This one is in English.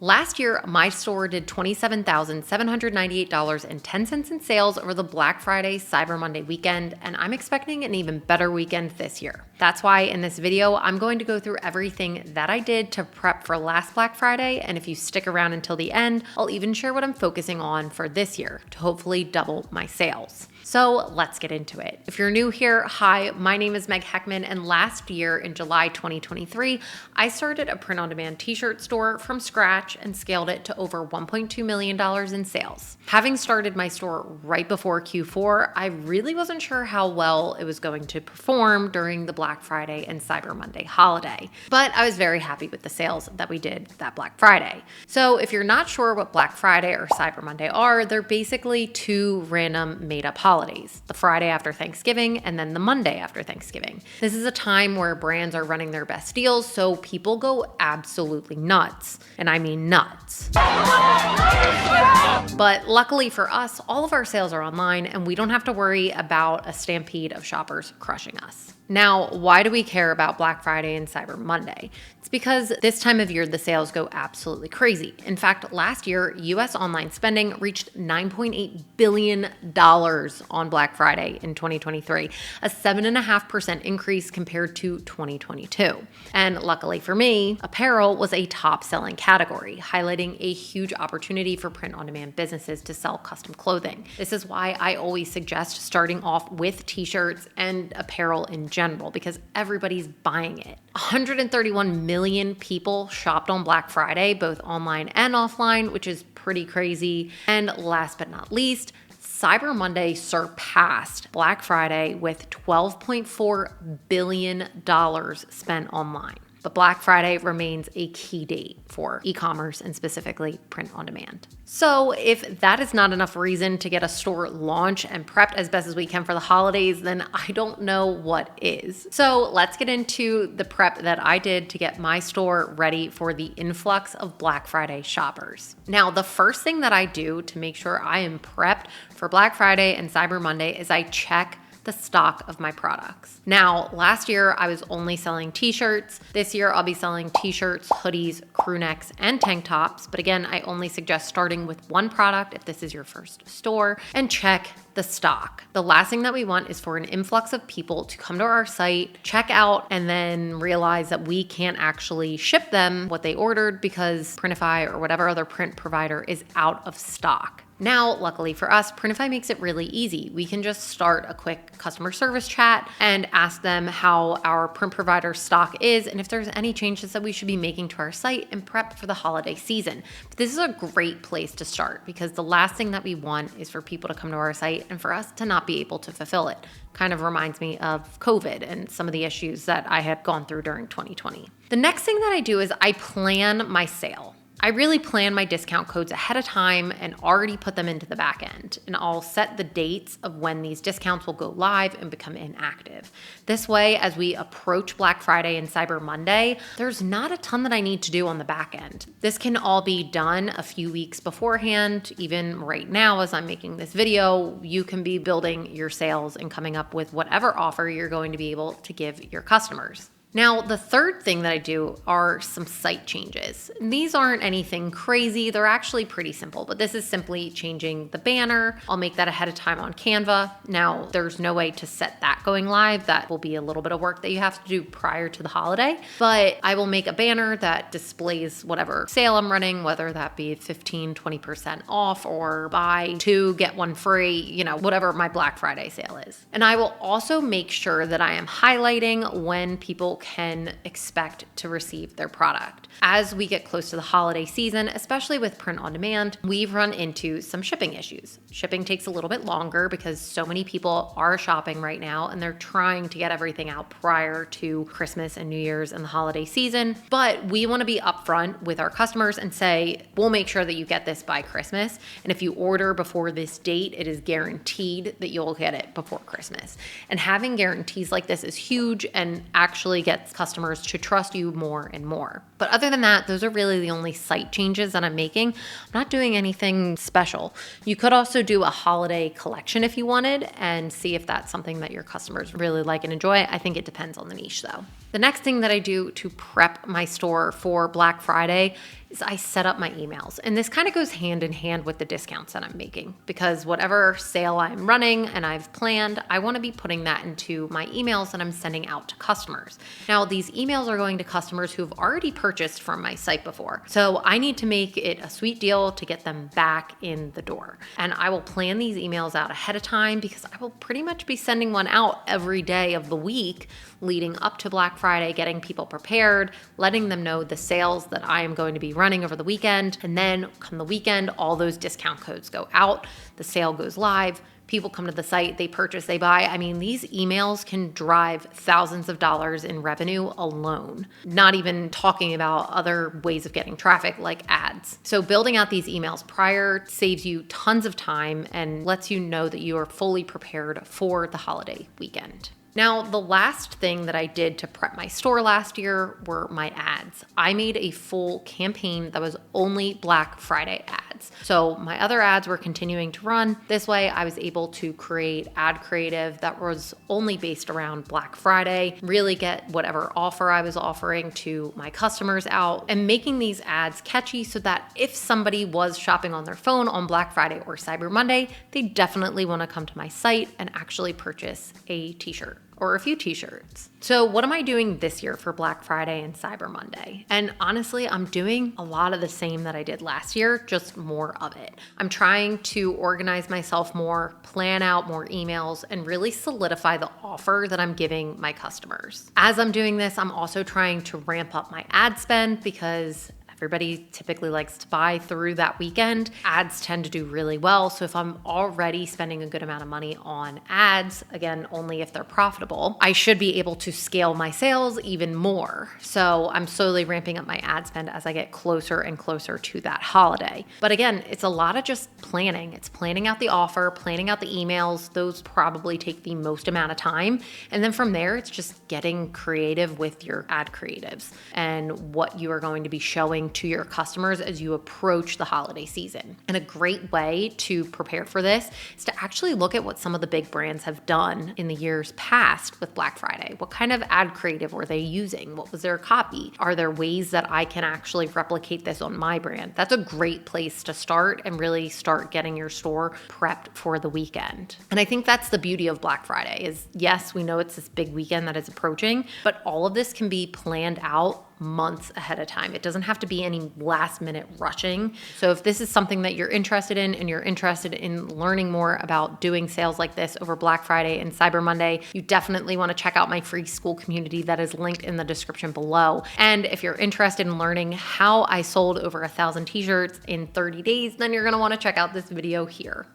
Last year, my store did $27,798.10 in sales over the Black Friday, Cyber Monday weekend, and I'm expecting an even better weekend this year. That's why in this video, I'm going to go through everything that I did to prep for last Black Friday, and if you stick around until the end, I'll even share what I'm focusing on for this year to hopefully double my sales. So let's get into it. If you're new here, hi, my name is Meg Heckman, and last year in July 2023, I started a print-on-demand t-shirt store from scratch and scaled it to over $1.2 million in sales. Having started my store right before Q4, I really wasn't sure how well it was going to perform during the Black Friday and Cyber Monday holiday, but I was very happy with the sales that we did that Black Friday. So if you're not sure what Black Friday or Cyber Monday are, they're basically two random made-up holidays, the Friday after Thanksgiving and then the Monday after Thanksgiving. This is a time where brands are running their best deals, so people go absolutely nuts. And I mean nuts. But luckily for us, all of our sales are online and we don't have to worry about a stampede of shoppers crushing us. Now, why do we care about Black Friday and Cyber Monday? It's because this time of year, the sales go absolutely crazy. In fact, last year, US online spending reached $9.8 billion on Black Friday in 2023, a 7.5% increase compared to 2022. And luckily for me, apparel was a top-selling category, highlighting a huge opportunity for print-on-demand businesses to sell custom clothing. This is why I always suggest starting off with t-shirts and apparel in general, because everybody's buying it. 131 million people shopped on Black Friday, both online and offline, which is pretty crazy. And last but not least, Cyber Monday surpassed Black Friday with $12.4 billion spent online. But Black Friday remains a key date for e-commerce and specifically print on demand. So if that is not enough reason to get a store launched and prepped as best as we can for the holidays, then I don't know what is. So let's get into the prep that I did to get my store ready for the influx of Black Friday shoppers. Now, the first thing that I do to make sure I am prepped for Black Friday and Cyber Monday is I check the stock of my products. Now, last year I was only selling t-shirts. This year I'll be selling t-shirts, hoodies, crew necks, and tank tops. But again, I only suggest starting with one product if this is your first store and check the stock. The last thing that we want is for an influx of people to come to our site, check out, and then realize that we can't actually ship them what they ordered because Printify or whatever other print provider is out of stock. Now, luckily for us, Printify makes it really easy. We can just start a quick customer service chat and ask them how our print provider stock is and if there's any changes that we should be making to our site and prep for the holiday season. But this is a great place to start because the last thing that we want is for people to come to our site and for us to not be able to fulfill it. Kind of reminds me of COVID and some of the issues that I had gone through during 2020. The next thing that I do is I plan my sale. I really plan my discount codes ahead of time and already put them into the back end. And I'll set the dates of when these discounts will go live and become inactive. This way, as we approach Black Friday and Cyber Monday, there's not a ton that I need to do on the back end. This can all be done a few weeks beforehand. Even right now, as I'm making this video, you can be building your sales and coming up with whatever offer you're going to be able to give your customers. Now, the third thing that I do are some site changes. These aren't anything crazy. They're actually pretty simple, but this is simply changing the banner. I'll make that ahead of time on Canva. Now, there's no way to set that going live. That will be a little bit of work that you have to do prior to the holiday, but I will make a banner that displays whatever sale I'm running, whether that be 15, 20% off or buy two, get one free, whatever my Black Friday sale is. And I will also make sure that I am highlighting when people can expect to receive their product. As we get close to the holiday season, especially with print on demand, we've run into some shipping issues. Shipping takes a little bit longer because so many people are shopping right now and they're trying to get everything out prior to Christmas and New Year's and the holiday season. But we want to be upfront with our customers and say, we'll make sure that you get this by Christmas. And if you order before this date, it is guaranteed that you'll get it before Christmas. And having guarantees like this is huge and actually gets customers to trust you more and more. But other than that, those are really the only site changes that I'm making. I'm not doing anything special. You could also do a holiday collection if you wanted and see if that's something that your customers really like and enjoy. I think it depends on the niche though. The next thing that I do to prep my store for Black Friday is I set up my emails. And this kind of goes hand in hand with the discounts that I'm making, because whatever sale I'm running and I've planned, I want to be putting that into my emails that I'm sending out to customers. Now, these emails are going to customers who've already purchased from my site before. So I need to make it a sweet deal to get them back in the door. And I will plan these emails out ahead of time because I will pretty much be sending one out every day of the week leading up to Black Friday, getting people prepared, letting them know the sales that I am going to be running over the weekend. And then come the weekend, all those discount codes go out, the sale goes live. People come to the site, they purchase, they buy. I mean, these emails can drive thousands of dollars in revenue alone, not even talking about other ways of getting traffic like ads. So building out these emails prior saves you tons of time and lets you know that you are fully prepared for the holiday weekend. Now, the last thing that I did to prep my store last year were my ads. I made a full campaign that was only Black Friday ads. So my other ads were continuing to run. This way, I was able to create ad creative that was only based around Black Friday, really get whatever offer I was offering to my customers out, and making these ads catchy so that if somebody was shopping on their phone on Black Friday or Cyber Monday, they definitely want to come to my site and actually purchase a t-shirt or a few t-shirts. So what am I doing this year for Black Friday and Cyber Monday? And honestly, I'm doing a lot of the same that I did last year, just more of it. I'm trying to organize myself more, plan out more emails, and really solidify the offer that I'm giving my customers. As I'm doing this, I'm also trying to ramp up my ad spend because everybody typically likes to buy through that weekend. Ads tend to do really well. So if I'm already spending a good amount of money on ads, again, only if they're profitable, I should be able to scale my sales even more. So I'm slowly ramping up my ad spend as I get closer and closer to that holiday. But again, it's a lot of just planning. It's planning out the offer, planning out the emails. Those probably take the most amount of time. And then from there, it's just getting creative with your ad creatives and what you are going to be showing to your customers as you approach the holiday season. And a great way to prepare for this is to actually look at what some of the big brands have done in the years past with Black Friday. What kind of ad creative were they using? What was their copy? Are there ways that I can actually replicate this on my brand? That's a great place to start and really start getting your store prepped for the weekend. And I think that's the beauty of Black Friday is, yes, we know it's this big weekend that is approaching, but all of this can be planned out months ahead of time. It doesn't have to be any last minute rushing. So if this is something that you're interested in and you're interested in learning more about doing sales like this over Black Friday and Cyber Monday, you definitely want to check out my free school community that is linked in the description below. And if you're interested in learning how I sold over 1,000 t-shirts in 30 days, then you're going to want to check out this video here.